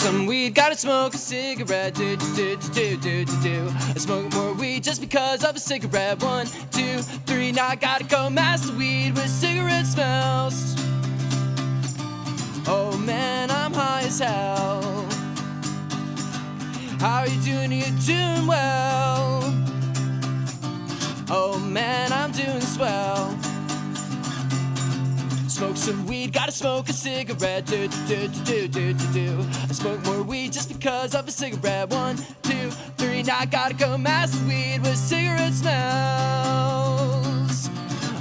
some weed, gotta smoke a cigarette. Do do do do do do do. I smoke more weed just because of a cigarette. 1, 2, 3, now I gotta go master weed with cigarette smells. Oh man, I'm high as hell. How are you doing? You doing well? Oh man, I'm doing swell. Smoke some weed, gotta smoke a cigarette. Do do do do do do do. I smoke more weed just because of a cigarette. 1, 2, 3, now I gotta go master weed with cigarette smells.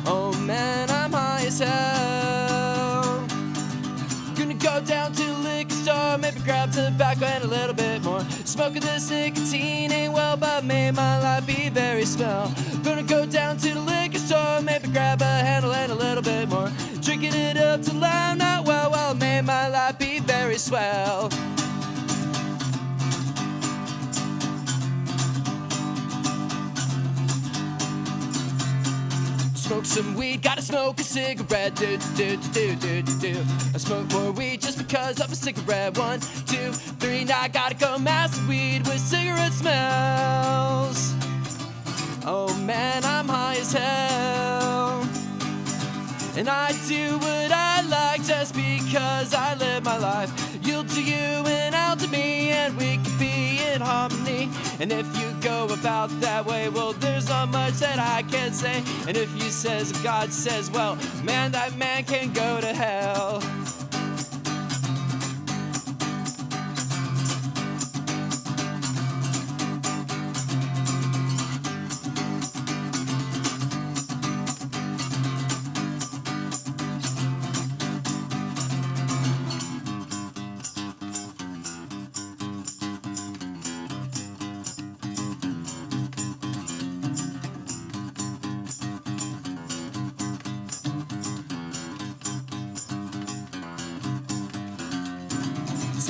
Oh man, I'm high as hell. Gonna go down to the liquor store, maybe grab tobacco and a little bit more. Smoking this nicotine ain't well, but made my life be very swell. Gonna go down to the liquor store, maybe grab a handle and a little bit more. Drinking it up till I'm not well, made my life be very swell. Smoke some weed, gotta smoke a cigarette. Do do do do do do. I smoke more weed just because of a cigarette. 1, 2, 3, now I gotta go master weed with cigarette smells. Oh man, I'm high as hell. And I do what I like just because I live my life. You'll do you and I'll do me, and we can be in harmony. And if you go about that way, well, there's not much that I can say. And if you says God says, well, man, that man can go to hell.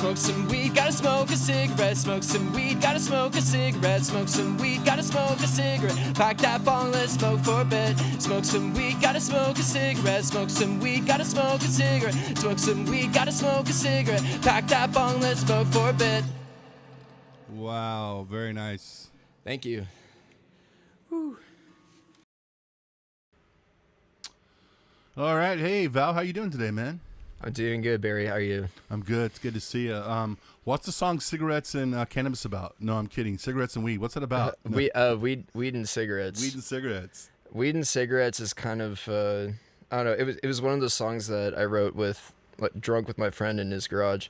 Smoke some weed, gotta smoke a cigarette. Smoke some weed, gotta smoke a cigarette. Smoke some weed, gotta smoke a cigarette. Pack that bong, let's smoke for a bit. Smoke some weed, gotta smoke a cigarette. Smoke some weed, gotta smoke a cigarette. Smoke some weed, gotta smoke a cigarette. Pack that bong, let's smoke for a bit. Wow, very nice. Thank you. Whew. All right, hey Val, how you doing today, man? I'm doing good, Barry. How are you? I'm good. It's good to see you. What's the song "Cigarettes and Cannabis" about? No, I'm kidding. Cigarettes and weed. What's it about? No. Weed and cigarettes. Weed and cigarettes. Weed and cigarettes is kind of I don't know. It was one of those songs that I wrote with drunk with my friend in his garage,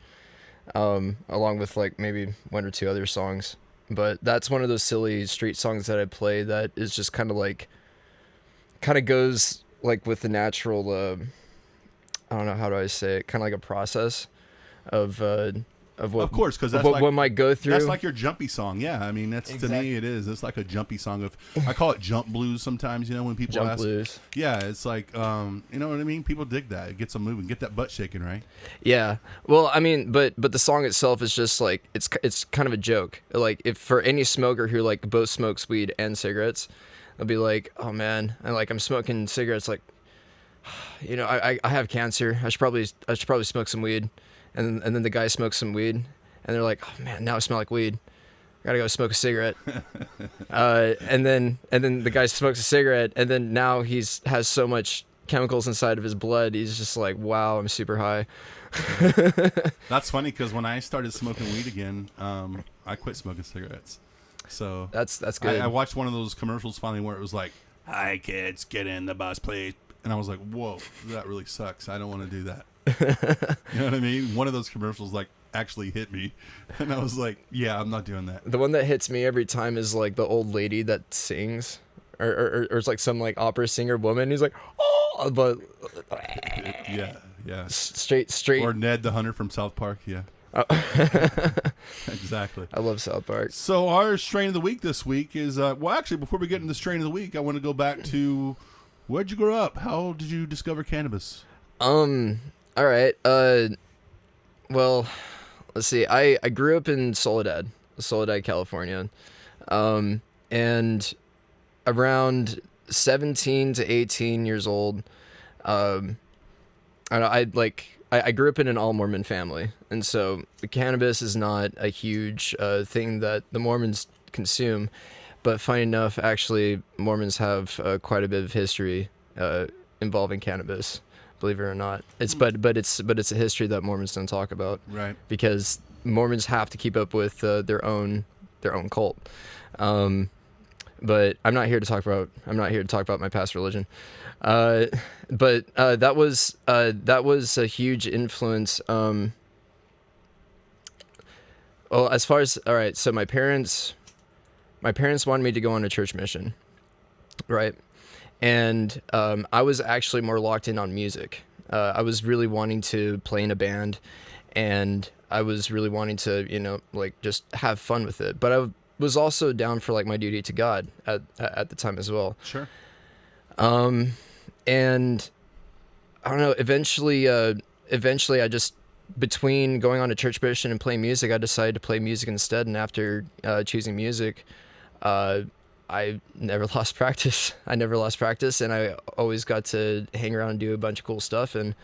along with like maybe 1 or 2 other songs. But that's one of those silly street songs that I play that is just kind of goes like with the natural. I don't know, how do I say it? Kind of like a process of what, of course, because that's what like, one might go through. That's like your jumpy song. Yeah, I mean, that's exactly. To me it is. It's like a jumpy song of. I call it jump blues sometimes. You know, when people jump ask. Blues. Yeah, it's like you know what I mean. People dig that. It gets them moving, get that butt shaking, right? Yeah. Well, I mean, but the song itself is just like it's kind of a joke. Like if for any smoker who like both smokes weed and cigarettes, they'll be like, oh man, I'm smoking cigarettes like. You know, I have cancer. I should probably smoke some weed, and then the guy smokes some weed, and they're like, oh man, now I smell like weed. I gotta go smoke a cigarette. And then the guy smokes a cigarette, and then now has so much chemicals inside of his blood. He's just like, wow, I'm super high. That's funny because when I started smoking weed again, I quit smoking cigarettes. So that's good. I watched one of those commercials finally where it was like, "Hi kids, get in the bus, please." And I was like, whoa, that really sucks. I don't want to do that. You know what I mean? One of those commercials like actually hit me. And I was like, yeah, I'm not doing that. The one that hits me every time is like the old lady that sings. Or it's like some like opera singer woman. He's like, oh, but. Yeah. Straight. Or Ned the Hunter from South Park, yeah. Oh. Exactly. I love South Park. So our strain of the week this week is, well, actually, before we get into the strain of the week, I want to go back to... Where'd you grow up? How did you discover cannabis? All right. Well, let's see. I grew up in Soledad, California. And around 17 to 18 years old, I I grew up in an all Mormon family, and so the cannabis is not a huge thing that the Mormons consume. But funny enough, actually, Mormons have quite a bit of history involving cannabis. Believe it or not, but it's a history that Mormons don't talk about, Right. because Mormons have to keep up with their own cult. But I'm not here to talk about my past religion. But that was a huge influence. Well, as far as, all right, so my parents wanted me to go on a church mission, right? And I was actually more locked in on music. I was really wanting to play in a band, and I was really wanting to, like, just have fun with it. But I was also down for, like, my duty to God at the time as well. Sure. And I don't know, eventually I just, between going on a church mission and playing music, I decided to play music instead. And after choosing music, I never lost practice. And I always got to hang around and do a bunch of cool stuff. And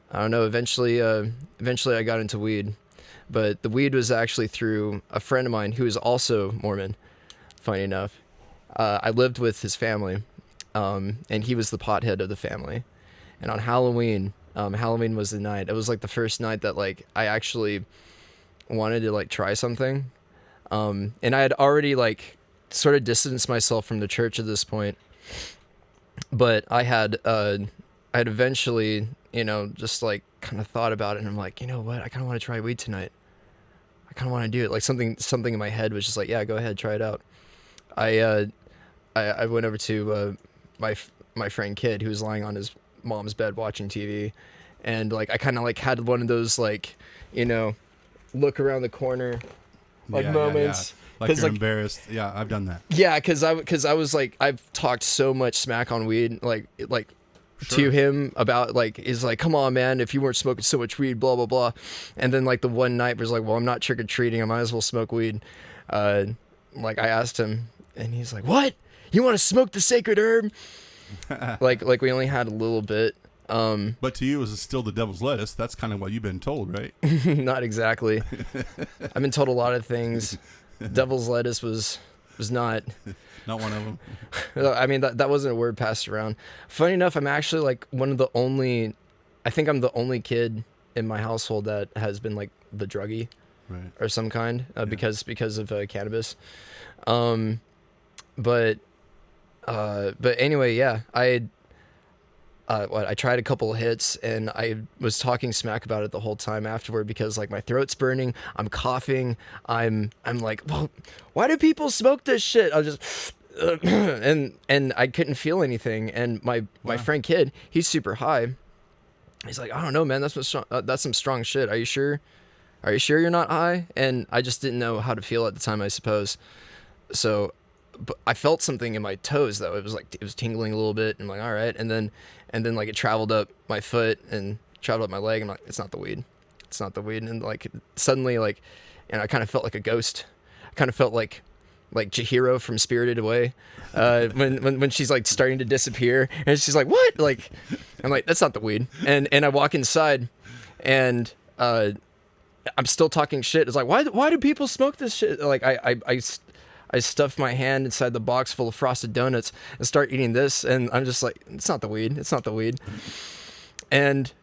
I don't know, eventually I got into weed. But the weed was actually through a friend of mine who is also Mormon, funny enough. I lived with his family, and he was the pothead of the family. And on Halloween was the night. It was like the first night that, like, I actually wanted to, like, try something. And I had already, like, sort of distanced myself from the church at this point. But I had eventually, just, like, kind of thought about it, and I'm like, you know what? I kind of want to try weed tonight. I kind of want to do it. Like, something in my head was just like, yeah, go ahead, try it out. I went over to my friend Kid, who was lying on his mom's bed watching TV, and, like, I kind of, like, had one of those, like, look around the corner, like, moments. Yeah. Like, you're embarrassed. Yeah, I've done that. Yeah, because I was like, I've talked so much smack on weed, like Sure. to him about, like, is like, come on, man, if you weren't smoking so much weed, blah blah blah. And then, like, the one night was like, well, I'm not trick or treating, I might as well smoke weed. Like, I asked him, and he's like, what? You want to smoke the sacred herb? like we only had a little bit. But to you, it was still the devil's lettuce. That's kind of what you've been told, right? Not exactly. I've been told a lot of things. Devil's lettuce was not Not one of them. I mean, that wasn't a word passed around. Funny enough, I'm actually, like, I think I'm the only kid in my household that has been, like, the druggie, Right. or some kind, because of cannabis. But anyway, yeah, I tried a couple of hits, and I was talking smack about it the whole time afterward, because, like, my throat's burning, I'm coughing, I'm like, well, why do people smoke this shit? I was just and I couldn't feel anything. And my friend Kid, he's super high. He's like, I don't know, man, that's some strong shit. Are you sure you're not high? And I just didn't know how to feel at the time, I suppose. So, but I felt something in my toes, though. It was tingling a little bit, and I'm like, all right. And then like, it traveled up my foot and traveled up my leg. I'm like, it's not the weed. And, like, suddenly, like, and I kind of felt like a ghost. I kind of felt like Chihiro from Spirited Away, when she's, like, starting to disappear, and she's like, what? Like, I'm like, that's not the weed. And I walk inside, and I'm still talking shit. It's like, why do people smoke this shit? Like, I stuff my hand inside the box full of frosted donuts and start eating this, and I'm just like, it's not the weed. And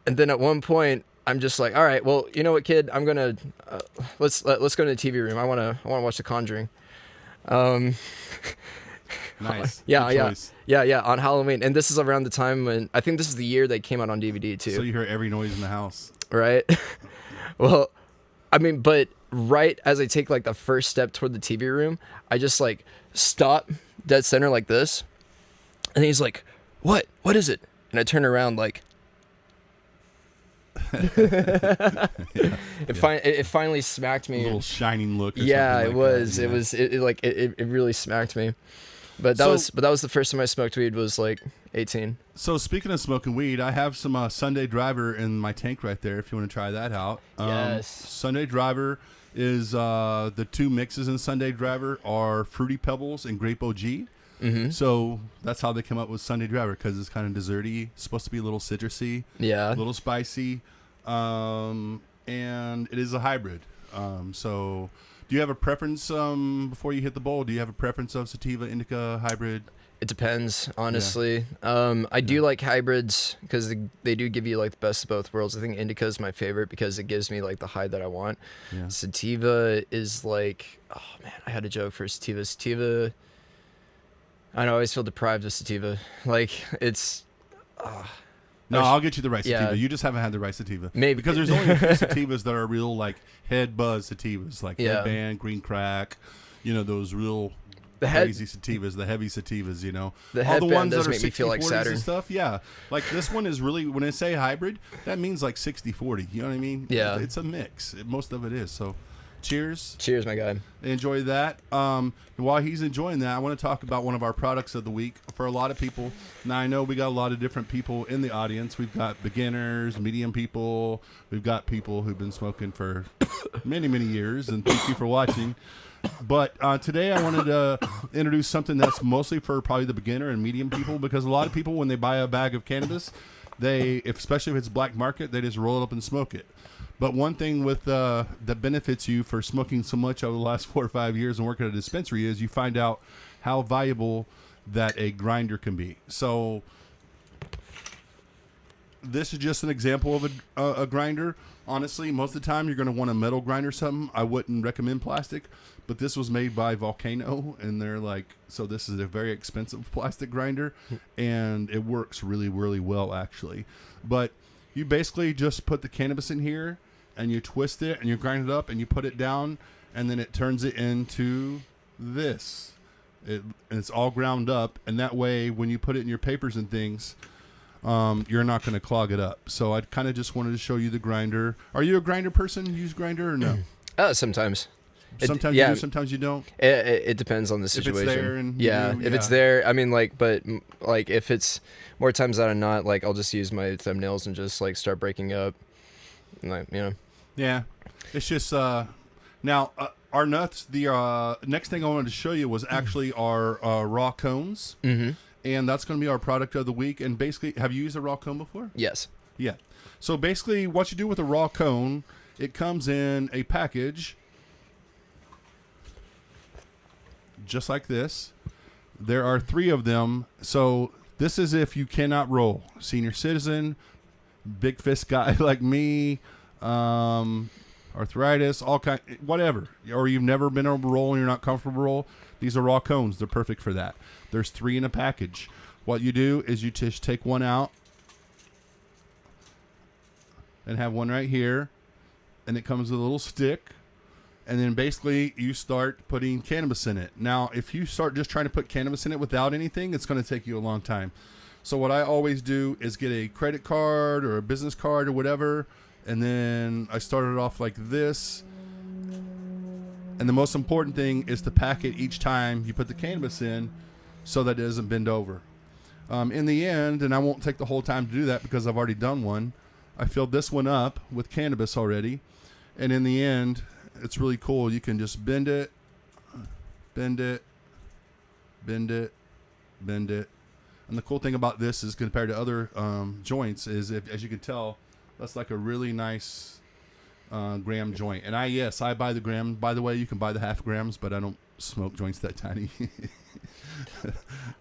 then at one point, I'm just like, all right, well, you know what, Kid? I'm gonna let's go to the TV room. I wanna watch The Conjuring. Nice. Yeah. On Halloween, and this is around the time when, I think this is the year they came out on DVD too. So you hear every noise in the house, right? Well, I mean, but right as I take, like, the first step toward the TV room, I just, like, stop dead center like this, and he's like, what is it? And I turn around, like, it finally smacked me. a little shining look. Or Yeah, something it like was. That, It really smacked me. But that was the first time I smoked weed, was, like, 18. So speaking of smoking weed, I have some Sunday Driver in my tank right there. If you want to try that out, Yes. Sunday Driver is the two mixes in Sunday Driver are Fruity Pebbles and Grape OG. So that's how they come up with Sunday Driver, because it's kind of desserty, supposed to be a little citrusy, Yeah. a little spicy, and it is a hybrid. So do you have a preference before you hit the bowl? Do you have a preference of sativa, indica, hybrid? It depends, honestly. I do like hybrids because they do give you like the best of both worlds. I think indica is my favorite because it gives me like the high that I want. Yeah. Sativa is like, oh man, I had a joke for sativa. Sativa, I know, I always feel deprived of sativa. Like it's. No, I'll get you the right sativa. Yeah. You just haven't had the right sativa. Maybe. Because there's only a few sativas that are real, like, head buzz sativas, like Yeah. Headband, Green Crack, those real The head- crazy sativas, the heavy sativas, The All Headband the ones does that are make me feel like 60/40s Saturn. and stuff, yeah. Like, this one is really, when I say hybrid, that means like 60/40. You know what I mean? Yeah. It's a mix. Most of it is. So, cheers. Cheers, my guy. Enjoy that. While he's enjoying that, I want to talk about one of our products of the week. For a lot of people, now I know we got a lot of different people in the audience. We've got beginners, medium people. We've got people who've been smoking for many, many years, and thank you for watching. But today I wanted to introduce something that's mostly for probably the beginner and medium people, because a lot of people, when they buy a bag of cannabis, especially if it's black market, they just roll it up and smoke it. But one thing with that benefits you for smoking so much over the last 4 or 5 years and working at a dispensary is you find out how valuable that a grinder can be. So this is just an example of a grinder. Honestly, most of the time you're going to want a metal grinder or something. I wouldn't recommend plastic, but this was made by Volcano, and they're like, so this is a very expensive plastic grinder, and it works really, really well, actually. But you basically just put the cannabis in here, and you twist it, and you grind it up, and you put it down, and then it turns it into this. And it's all ground up, and that way, when you put it in your papers and things, you're not going to clog it up. So I kind of just wanted to show you the grinder. Are you a grinder person? Use grinder or no? Sometimes. Sometimes yeah. you do, sometimes you don't. It depends on the situation. If it's there and if it's there, I mean, like, but like if it's more times than not, like I'll just use my thumbnails and just like start breaking up, like Yeah, it's just now our nuts. The next thing I wanted to show you was actually our raw cones, and that's going to be our product of the week. And basically, have you used a raw cone before? Yes. Yeah. So basically, what you do with a raw cone, it comes in a package. Just like this. There are 3 of them. So this is if you cannot roll. Senior citizen, big fist guy like me, arthritis, all kind, whatever. Or you've never been able to roll and you're not comfortable roll. These are raw cones. They're perfect for that. There's 3 in a package. What you do is you just take one out and have one right here, and it comes with a little stick. And then basically you start putting cannabis in it. Now, if you start just trying to put cannabis in it without anything, it's going to take you a long time. So what I always do is get a credit card or a business card or whatever. And then I started off like this. And the most important thing is to pack it each time you put the cannabis in so that it doesn't bend over. In the end, and I won't take the whole time to do that because I've already done one, I filled this one up with cannabis already. And in the end, it's really cool. You can just bend it, bend it, bend it, bend it. And the cool thing about this is compared to other joints is, as you can tell, that's like a really nice gram joint. And I buy the gram. By the way, you can buy the half grams, but I don't smoke joints that tiny.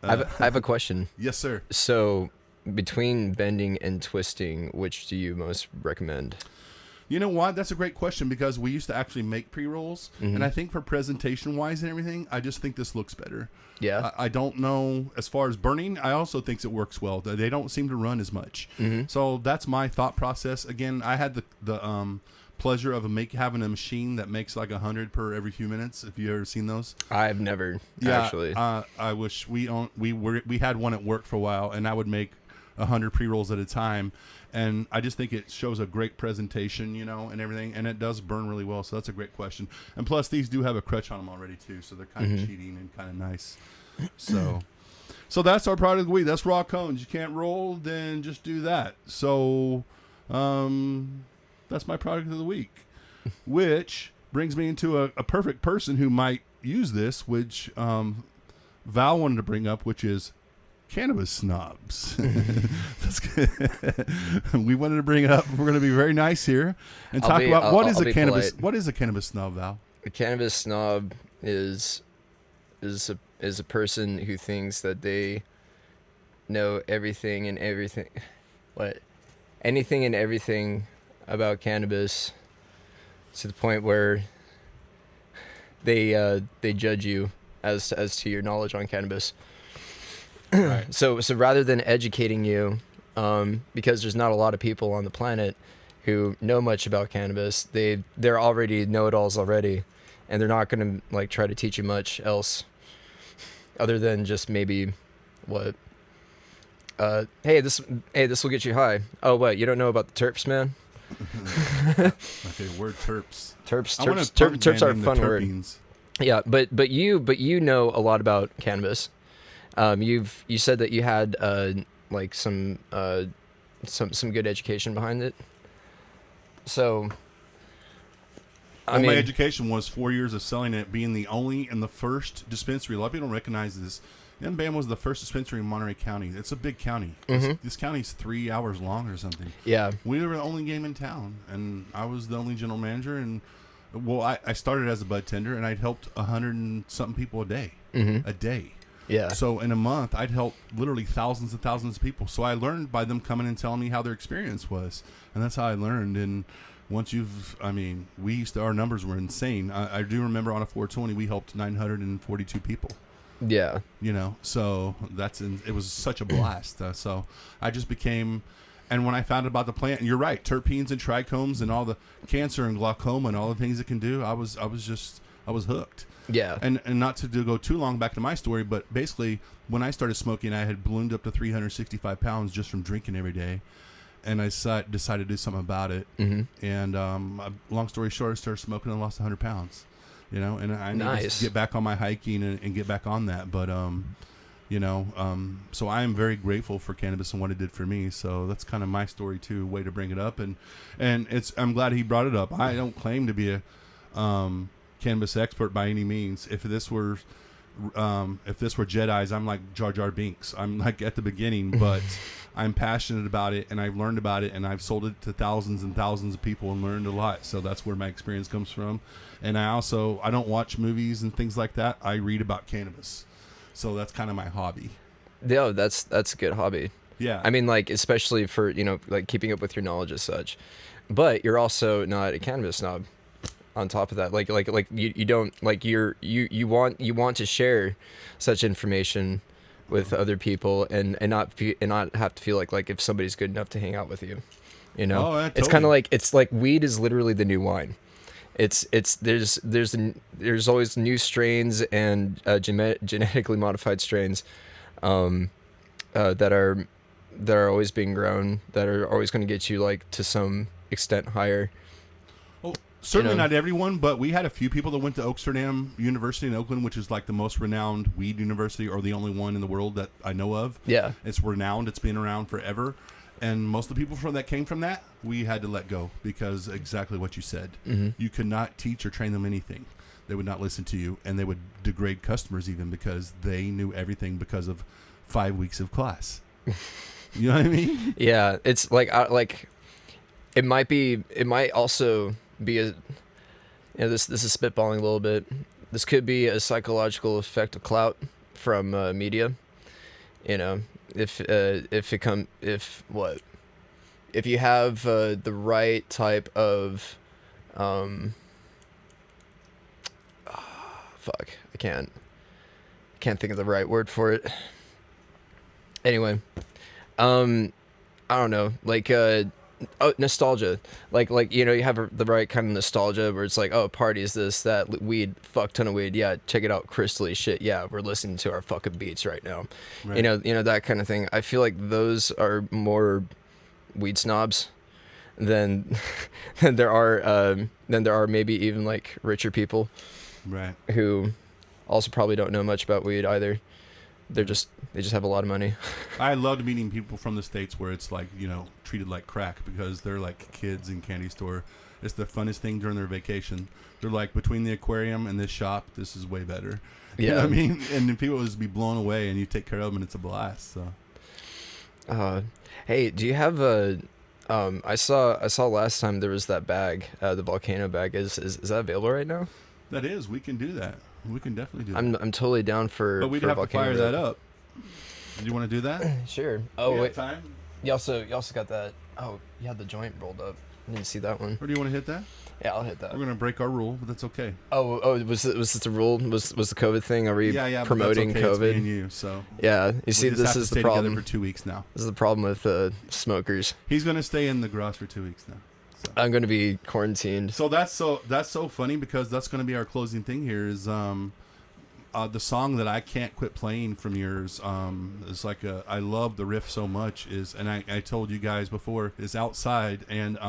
I have a question. Yes, sir. So between bending and twisting, which do you most recommend? You know what? That's a great question because we used to actually make pre-rolls. And I think for presentation-wise and everything, I just think this looks better. Yeah. I don't know. As far as burning, I also think it works well. They don't seem to run as much. So that's my thought process. Again, I had the pleasure of having a machine that makes like 100 per every few minutes. If you ever seen those, I've never actually. I wish we had one at work for a while, and I would make 100 pre-rolls at a time. And I just think it shows a great presentation, and everything. And it does burn really well. So that's a great question. And plus, these do have a crutch on them already, too. So they're kind of cheating and kind of nice. So that's our product of the week. That's raw cones. You can't roll, then just do that. So that's my product of the week. Which brings me into a perfect person who might use this, which Val wanted to bring up, which is cannabis snobs. That's good. We wanted to bring it up. We're going to be very nice here and talk about what is a cannabis. What is a cannabis snob, Val? A cannabis snob is a person who thinks that they know everything and everything. Anything and everything about cannabis, to the point where they judge you as to your knowledge on cannabis. Right. So rather than educating you, because there's not a lot of people on the planet who know much about cannabis, they're already know-it-alls already, and they're not going to try to teach you much else other than just maybe what hey, this will get you high. Oh, what, you don't know about the terps, man? Okay, word terps. Terps are a fun word. Yeah, but you know a lot about cannabis. You said that you had some good education behind it. So my education was 4 years of selling it, being the only and the first dispensary. A lot of people don't recognize this. M-BAM was the first dispensary in Monterey County. It's a big county. Mm-hmm. This county's 3 hours long or something. Yeah. We were the only game in town, and I was the only general manager. And I started as a bud tender, and I'd helped 100 and something people a day. Mm-hmm. A day. Yeah. So in a month, I'd help literally thousands and thousands of people. So I learned by them coming and telling me how their experience was, and that's how I learned. And once our numbers were insane. I do remember on a 420, we helped 942 people. Yeah. So it was such a blast. So I just became, and when I found out about the plant, and you're right, terpenes and trichomes and all the cancer and glaucoma and all the things it can do, I was hooked. Yeah. And not to go too long back to my story, but basically when I started smoking, I had ballooned up to 365 pounds just from drinking every day. And I decided to do something about it. Mm-hmm. And long story short, I started smoking and lost 100 pounds. And I need to get back on my hiking and get back on that. But, so I am very grateful for cannabis and what it did for me. So that's kind of my story too, way to bring it up. And I'm glad he brought it up. I don't claim to be a cannabis expert by any means. If this were Jedis, I'm like Jar Jar Binks. I'm like at the beginning, but I'm passionate about it, and I've learned about it, and I've sold it to thousands and thousands of people and learned a lot. So that's where my experience comes from. And I don't watch movies and things like that. I read about cannabis. So that's kind of my hobby. Yeah, that's a good hobby. Yeah. I mean, especially for, keeping up with your knowledge as such. But you're also not a cannabis snob. On top of that, you don't you want to share such information with other people and not have to feel like if somebody's good enough to hang out with you, Oh, yeah, totally. It's kind of it's like weed is literally the new wine. There's always new strains and genetically modified strains that are always being grown, that are always going to get you to some extent higher. Certainly not everyone, but we had a few people that went to Oaksterdam University in Oakland, which is the most renowned weed university, or the only one in the world that I know of. Yeah. It's renowned. It's been around forever. And most of the people that came from that, we had to let go because exactly what you said. Mm-hmm. You could not teach or train them anything. They would not listen to you, and they would degrade customers even because they knew everything because of 5 weeks of class. You know what I mean? Yeah. It's it might also be this is spitballing a little bit. This could be a psychological effect of clout from media. If you have the right type of I can't think of the right word for it. Anyway, I don't know, nostalgia, you have the right kind of nostalgia where it's parties, this, that, weed, fuck ton of weed, yeah, check it out, crystally shit, yeah, we're listening to our fucking beats right now, right. That kind of thing. I feel like those are more weed snobs than there are maybe even richer people, right, who also probably don't know much about weed either. They just have a lot of money. I loved meeting people from the States where it's treated like crack because they're like kids in candy store. It's the funnest thing during their vacation. They're like, between the aquarium and this shop, this is way better. Yeah. You know what I mean? And then people will just be blown away, and you take care of them, and it's a blast. So. Hey, do you have a? I saw last time there was that bag, the volcano bag. Is that available right now? That is. We can do that. We can definitely do that. I'm totally down for. But we'd for have to volcano fire bag. that up. Do you want to do that? Sure. Oh You wait. got time? You also got that. Oh, you had the joint rolled up. I didn't see that one. Or do you want to hit that? Yeah, I'll hit that. We're gonna break our rule, but that's okay. Oh, was this the rule? Was the COVID thing? Are we Yeah. promoting but that's okay. COVID? It's me and you, so Yeah, you see, we just this have to is stay the together problem. for 2 weeks now. This is the problem with smokers. He's gonna stay in the garage for 2 weeks now. So. I'm going to be quarantined. So that's so funny because that's going to be our closing thing here is the song that I can't quit playing from yours is like I love the riff so much is, and I told you guys before, is Outside, and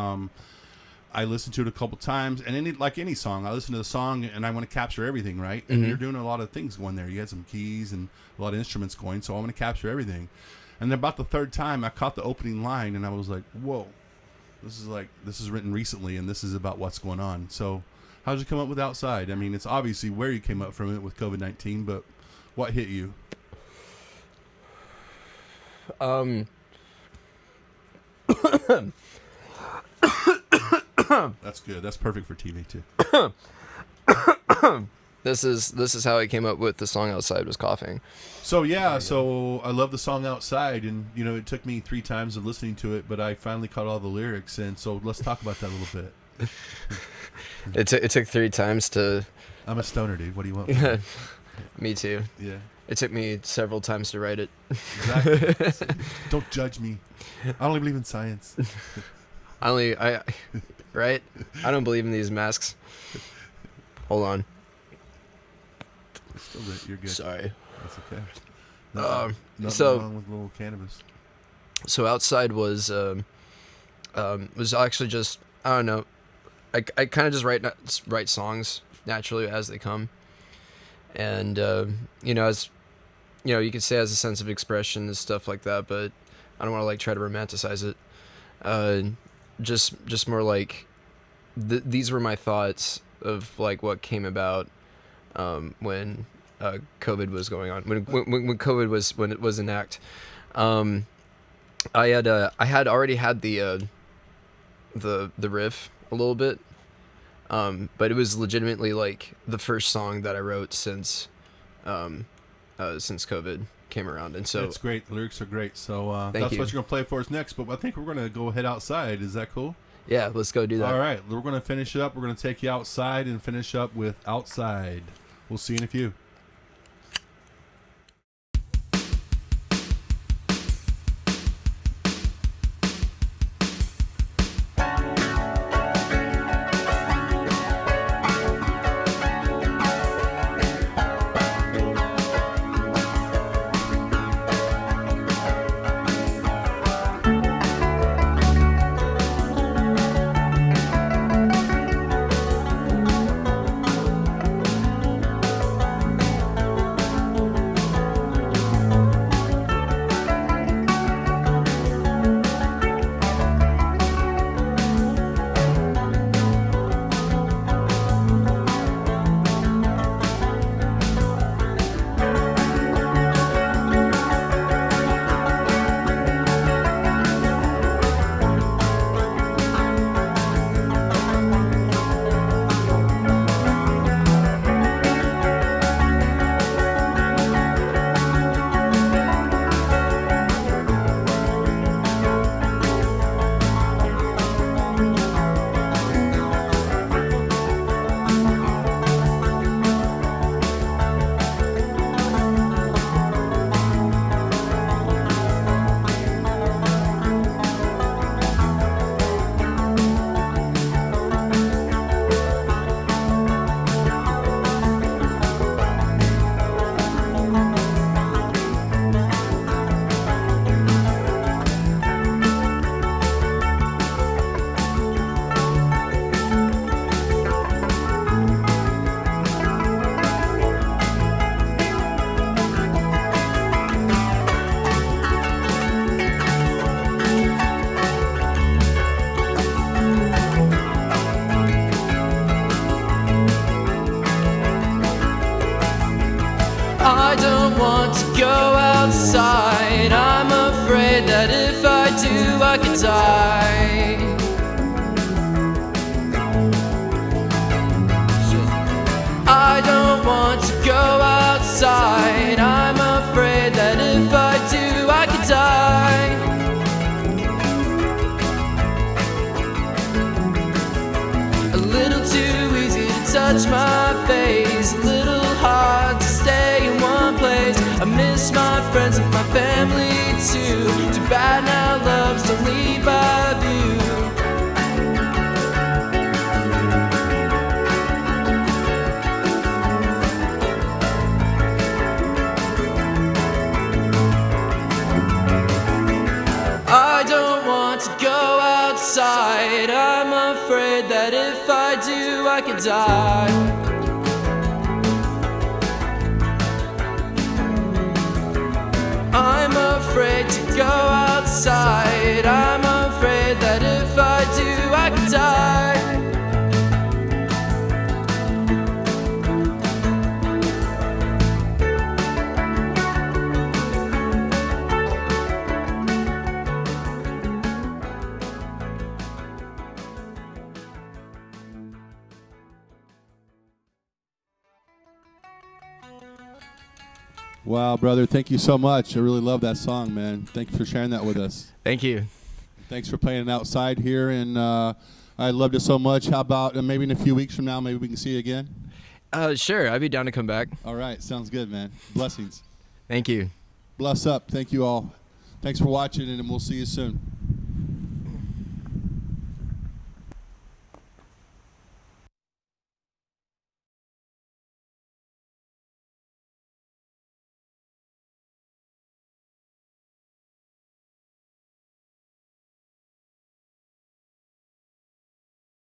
I listened to it a couple times, and like any song, I listen to the song and I want to capture everything, right? And you're doing a lot of things going there. You had some keys and a lot of instruments going, so I want to capture everything. And then about the third time I caught the opening line and I was like, whoa. This is written recently, and this is about what's going on. So, how'd you come up with Outside? I mean, it's obviously where you came up from it with COVID-19, but what hit you? That's good. That's perfect for TV too. This is how I came up with the song Outside was coughing. So yeah, so I love the song Outside, and it took me 3 times of listening to it, but I finally caught all the lyrics, and so let's talk about that a little bit. It took 3 times to. I'm a stoner, dude. What do you want from me? Me too. Yeah. It took me several times to write it. Exactly. Don't judge me. I only believe in science. Right? I don't believe in these masks. Hold on. Still good. You're good. Sorry. That's okay. Nothing So- wrong with little cannabis. So Outside was actually just, I don't know. I kind of just write songs naturally as they come, and as you could say as a sense of expression and stuff like that, but I don't want to like try to romanticize it. Just more like these were my thoughts of like what came about when COVID was going on, when COVID was in act. I had already had the riff a little bit, but it was legitimately like the first song that I wrote since COVID came around, and so it's great. The lyrics are great. So Thank that's you. what you're gonna play for us next. But I think we're gonna go head outside. Is that cool? yeah, let's go do that. All right, we're gonna finish up. We're gonna take you outside and finish up with Outside. We'll see you in a few. could die. I don't want to go outside. I'm afraid that if I do, I could die. A little too easy to touch my face, a little hard to stay in one place. I miss my friends and my family too. Too bad now love's to leave my view. I don't want to go outside. I'm afraid that if I do, I could die. I'm afraid to go outside. I'm afraid that if I do, I could die. Wow, brother, thank you so much. I really love that song, man. Thank you for sharing that with us. Thank you. Thanks for playing it outside here, and I loved it so much. How about maybe in a few weeks from now, maybe we can see you again? Sure, I'd be down to come back. All right, sounds good, man. Blessings. Thank you. Bless up. Thank you all. Thanks for watching, and we'll see you soon.